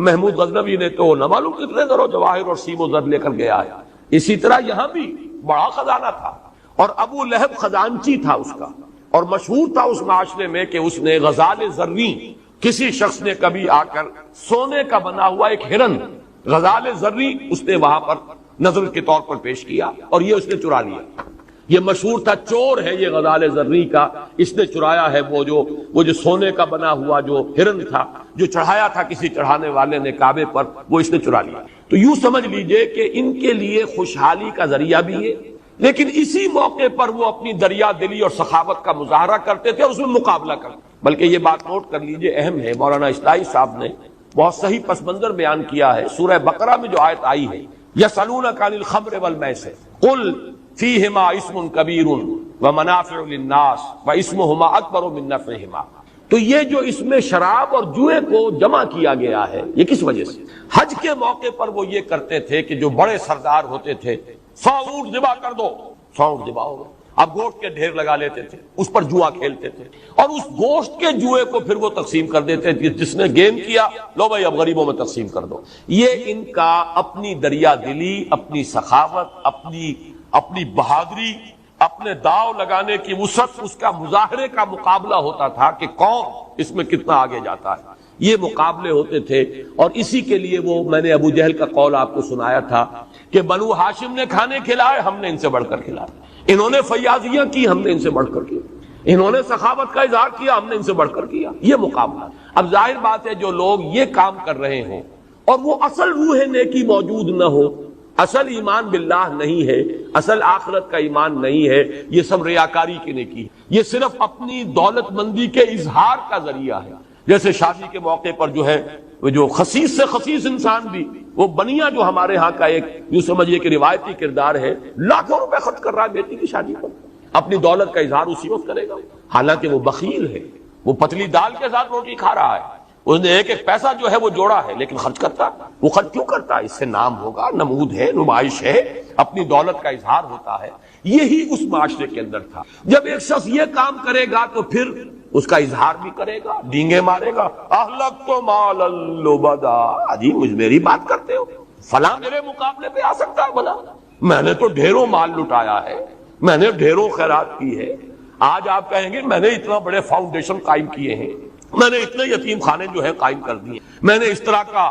محمود غزنوی نے تو نہ معلوم کتنے زر و جواہر اور سیم و زر لے کر گیا ہے. اسی طرح یہاں بھی بڑا خزانہ تھا، اور ابو لہب خزانچی تھا اس کا، اور مشہور تھا اس معاشرے میں کہ اس نے غزال زرین، کسی شخص نے کبھی آ کر سونے کا بنا ہوا ایک ہرن غزال زرین اس نے وہاں پر نظر کے طور پر پیش کیا اور یہ اس نے چرا لیا. یہ مشہور تھا، چور ہے یہ غزال زرین کا، اس نے چرایا ہے وہ جو سونے کا بنا ہوا جو ہرن تھا جو چڑھایا تھا کسی چڑھانے والے نے کعبے پر، وہ اس نے چرا لیا. تو یوں سمجھ لیجئے کہ ان کے لیے خوشحالی کا ذریعہ بھی ہے، لیکن اسی موقع پر وہ اپنی دریا دلی اور سخاوت کا مظاہرہ کرتے تھے اور اس میں مقابلہ کرتے. بلکہ یہ بات نوٹ کر لیجئے، اہم ہے. مولانا اصلاحی صاحب نے بہت صحیح پس منظر بیان کیا ہے. سورہ بقرہ میں جو آیت آئی ہے، یسألونک عن الخمر والمیسر قل فیہما اسم کبیر ومنافع للناس واسمہما اکبر من نفعہما. تو یہ جو اس میں شراب اور جوئے کو جمع کیا گیا ہے، یہ کس وجہ سے؟ حج کے موقع پر وہ یہ کرتے تھے کہ جو بڑے سردار ہوتے تھے 100 اونٹ ذبح کر دو، 100 اونٹ ذبح ہو گئے، اب گوشت کے ڈھیر لگا لیتے تھے، اس پر جوا کھیلتے تھے اور اس گوشت کے جوئے کو پھر وہ تقسیم کر دیتے تھے. جس نے گیم کیا لو بھائی اب غریبوں میں تقسیم کر دو. یہ ان کا اپنی دریا دلی، اپنی سخاوت، اپنی بہادری، اپنے داؤ لگانے کی وسعت، اس کا مظاہرے کا مقابلہ ہوتا تھا کہ کون اس میں کتنا آگے جاتا ہے. یہ مقابلے ہوتے تھے اور اسی کے لیے وہ میں نے ابو جہل کا قول آپ کو سنایا تھا کہ بنو ہاشم نے کھانے کھلائے، ہم نے ان سے بڑھ کر کھلائے. انہوں نے فیاضیاں کی، ہم نے ان سے بڑھ کر کیا. انہوں نے سخاوت کا اظہار کیا، ہم نے ان سے بڑھ کر کیا. یہ مقابلہ. اب ظاہر بات ہے جو لوگ یہ کام کر رہے ہوں اور وہ اصل روح نیکی موجود نہ ہو، اصل ایمان باللہ نہیں ہے، اصل آخرت کا ایمان نہیں ہے، یہ سب ریاکاری کی نیکی، یہ صرف اپنی دولت مندی کے اظہار کا ذریعہ ہے. جیسے شادی کے موقع پر جو ہے وہ جو خسیس سے خسیس انسان بھی، وہ بنیا جو ہمارے ہاں کا ایک یوں سمجھیے کہ روایتی کردار ہے، لاکھوں روپے خرچ کر رہا ہے بیٹی کی شادی پر، اپنی دولت کا اظہار اسی وقت کرے گا. حالانکہ وہ بخیل ہے، وہ پتلی دال کے ساتھ روٹی کھا رہا ہے، اس نے ایک ایک پیسہ جو ہے وہ جوڑا ہے لیکن خرچ کرتا. وہ خرچ کیوں کرتا ہے؟ اس سے نام ہوگا، نمود ہے، نمائش ہے، اپنی دولت کا اظہار ہوتا ہے. یہی اس معاشرے کے اندر تھا. جب ایک شخص یہ کام کرے گا تو پھر اس کا اظہار بھی کرے گا، ڈینگے مارے گا، اہلکت مالا لبدا، جی مجھ میری بات کرتے ہو، فلاں میرے مقابلے پہ آ سکتا ہے؟ بھلا میں نے تو ڈھیروں مال لٹایا ہے، میں نے ڈھیروں خیرات کی ہے، آج آپ کہیں گے میں نے اتنا بڑے فاؤنڈیشن قائم کیے ہیں، میں نے اتنے یتیم خانے جو ہے قائم کر دیے، میں نے اس طرح کا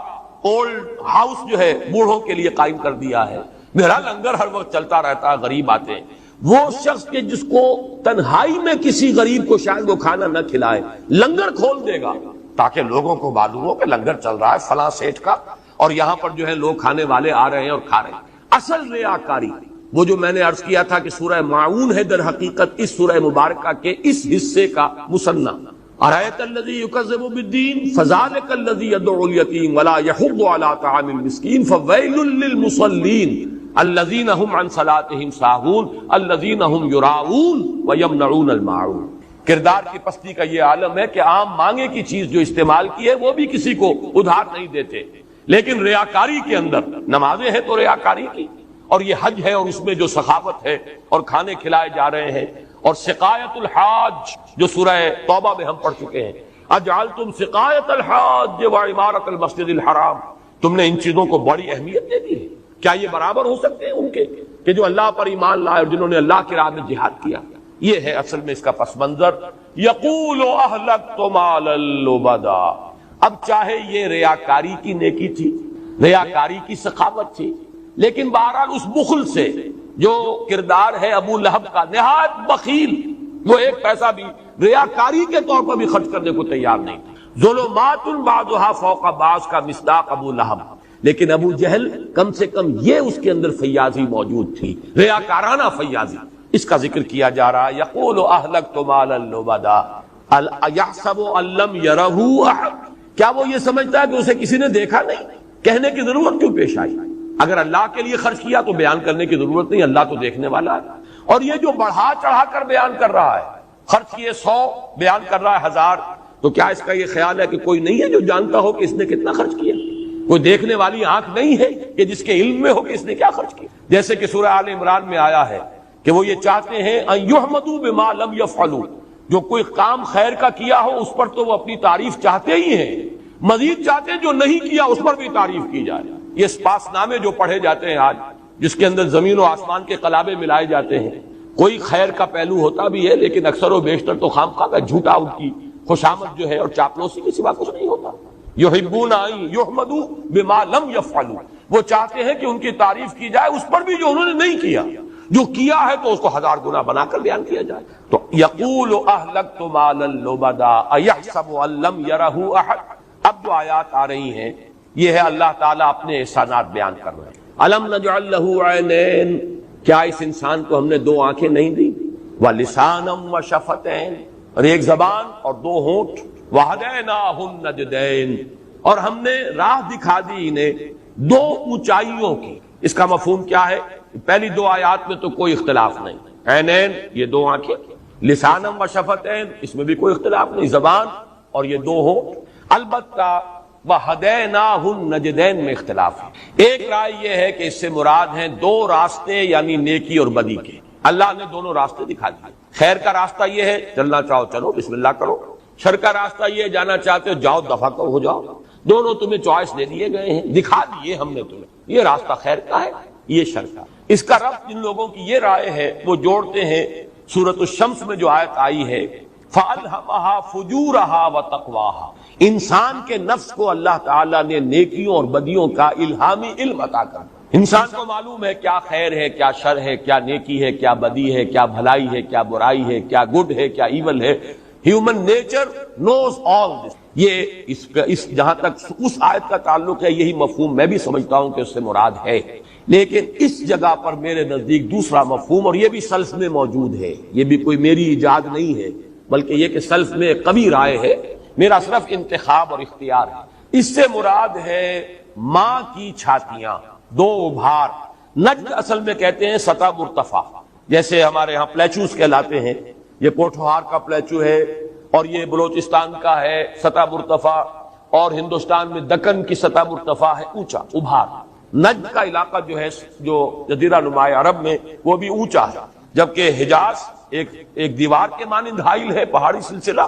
اولڈ ہاؤس جو ہے بوڑھوں کے لیے قائم کر دیا ہے، میرا لنگر ہر وقت چلتا رہتا ہے، غریب آتے ہیں۔ وہ شخص کے جس کو تنہائی میں کسی غریب کو شاید وہ کھانا نہ کھلائے، لنگر کھول دے گا تاکہ لوگوں کو معلوم ہو کہ لنگر چل رہا ہے فلاں سیٹھ کا، اور یہاں پر جو ہے لوگ کھانے والے آ رہے ہیں اور کھا رہے ہیں۔ اصل ریاکاری وہ جو میں نے عرض کیا تھا کہ سورہ معون ہے در حقیقت اس سورہ مبارکہ کے اس حصے کا مصنع۔ ارایت الذی یکذب بالدین فذلک الذی یدعو الیتیم ولا یحض علی طعام المسکین فویل للمصلین الذین هم عن صلاتهم ساہون الذین هم یراؤون ویمنعون الماعون۔ کردار کی پستی کا یہ عالم ہے کہ عام مانگے کی چیز جو استعمال کی ہے وہ بھی کسی کو ادھار نہیں دیتے، لیکن ریاکاری کے اندر، نمازیں ہیں تو ریاکاری کی، اور یہ حج ہے اور اس میں جو سخاوت ہے اور کھانے کھلائے جا رہے ہیں، اور سقایت الحاج جو سورہ توبہ میں ہم پڑھ چکے ہیں، اجعلتم سقایت الحاج وعمارت المسجد الحرام، تم نے ان چیزوں کو بڑی اہمیت دے دی ہے، کیا یہ برابر ہو سکتے ہیں ان کے کہ جو اللہ پر ایمان لائے اور جنہوں نے اللہ کی راہ میں جہاد کیا؟ یہ ہے اصل میں اس کا پس منظر۔ یقول اہلکت مالا لبدا، اب چاہے یہ ریاکاری کی نیکی تھی، ریاکاری کی سخاوت تھی، لیکن بہرحال اس بخل سے جو کردار ہے ابو لہب کا، نہایت بخیل، وہ ایک پیسہ بھی ریاکاری کے طور پر بھی خرچ کرنے کو تیار نہیں تھا۔ ظلمات بعضها فوق بعض کا مصداق ابو لہب، لیکن ابو جہل کم سے کم یہ اس کے اندر فیاضی موجود تھی، ریاکارانہ فیاضی، اس کا ذکر کیا جا رہا ہے۔ یقول اہلکت مالا لبدا یحسب ان لم یرہ احد، کیا وہ یہ سمجھتا ہے کہ اسے کسی نے دیکھا نہیں؟ کہنے کی ضرورت کیوں پیش آئی؟ اگر اللہ کے لیے خرچ کیا تو بیان کرنے کی ضرورت نہیں، اللہ تو دیکھنے والا ہے۔ اور یہ جو بڑھا چڑھا کر بیان کر رہا ہے، خرچ کیے 100 بیان کر رہا ہے 1000، تو کیا اس کا یہ خیال ہے کہ کوئی نہیں ہے جو جانتا ہو کہ اس نے کتنا خرچ کیا؟ کوئی دیکھنے والی آنکھ نہیں ہے کہ جس کے علم میں ہو کہ اس نے کیا خرچ کیا؟ جیسے کہ سورہ آل عمران میں آیا ہے کہ وہ یہ چاہتے ہیں ان یحمدوا بما لم یفعلوا، جو کوئی کام خیر کا کیا ہو اس پر تو وہ اپنی تعریف چاہتے ہی ہیں، مزید چاہتے ہیں جو نہیں کیا اس پر بھی تعریف کی جائے۔ یہ اسپاس نامے جو پڑھے جاتے ہیں آج، جس کے اندر زمین و آسمان کے قلابے ملائے جاتے ہیں، کوئی خیر کا پہلو ہوتا بھی ہے لیکن اکثر و بیشتر تو خامخواہ کا جھوٹا ان کی خوشامد جو ہے اور چاپلوسی کے سوا کچھ نہیں ہوتا۔ یحبون ان یحمدوا بما لم یفعلوا، وہ چاہتے ہیں کہ ان کی تعریف کی جائے اس پر بھی جو انہوں نے نہیں کیا، جو کیا ہے تو اس کو 1000 گنا بنا کر بیان کیا جائے۔ تو یقول اہلکت مالا لبدا ایحسب ان لم یرہ احد، اب جو آیات آ رہی ہیں یہ ہے اللہ تعالیٰ اپنے احسانات بیان کر رہے ہیں۔ الم نجعل لہ عینین، کیا اس انسان کو ہم نے 2 آنکھیں نہیں دی؟ ولسانا وشفتین، اور ایک زبان اور 2 ہونٹ، وہدیناہ النجدین، اور ہم نے راہ دکھا دی انہیں 2 اونچائیوں کی۔ اس کا مفہوم کیا ہے؟ پہلی 2 آیات میں تو کوئی اختلاف نہیں، عینین یہ 2 آنکھیں، لسانا وشفتین اس میں بھی کوئی اختلاف نہیں، زبان اور یہ 2 ہونٹ۔ البتہ وَهَدَيْنَاهُ النَّجْدَيْن میں اختلاف ہے۔ ایک رائے یہ ہے کہ اس سے مراد ہیں 2 راستے، یعنی نیکی اور بدی کے، اللہ نے دونوں راستے دکھا دیے۔ خیر کا راستہ یہ ہے چلنا چاہو چلو بسم اللہ کرو، شر کا راستہ یہ جانا چاہتے ہو جاؤ دفع کرو ہو جاؤ، دونوں تمہیں چوائس دے دیے گئے ہیں، دکھا دیے ہم نے تمہیں، یہ راستہ خیر کا ہے یہ شر کا۔ اس کا ربط جن لوگوں کی یہ رائے ہے وہ جوڑتے ہیں سورۃ الشمس میں جو آیت آئی ہے فَأَلْهَمَهَا فُجُورَهَا وَتَقْوَاهَا، انسان کے نفس کو اللہ تعالیٰ نے نیکیوں اور بدیوں کا الہامی علم عطا کر دیا۔ انسان کو معلوم ہے کیا خیر ہے، کیا شر ہے، کیا نیکی ہے، کیا بدی ہے، کیا بھلائی ہے، کیا برائی ہے، کیا گڈ ہے، کیا ایول ہے۔ ہیومن نیچر نوز آل دس۔ یہ اس جہاں تک اس آیت کا تعلق ہے یہی مفہوم میں بھی سمجھتا ہوں کہ اس سے مراد ہے، لیکن اس جگہ پر میرے نزدیک دوسرا مفہوم، اور یہ بھی سلف میں موجود ہے، یہ بھی کوئی میری ایجاد نہیں ہے بلکہ یہ کہ سلف میں قوی رائے ہے، میرا صرف انتخاب اور اختیار ہے۔ اس سے مراد ہے ماں کی چھاتیاں، 2 ابھار۔ نجد اصل میں کہتے ہیں سطح مرتفع، جیسے ہمارے ہاں پلیچوز کہلاتے ہیں، یہ پوٹھوہار کا پلیچو ہے اور یہ بلوچستان کا ہے سطح مرتفع، اور ہندوستان میں دکن کی سطح مرتفع ہے اونچا ابھار۔ نجد کا علاقہ جو ہے جو جزیرہ نما عرب میں وہ بھی اونچا ہے، جبکہ حجاز ایک دیوار کے مانند حائل ہے، پہاڑی سلسلہ،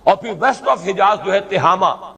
اور پھر ویسٹ آف حجاز جو ہے تہامہ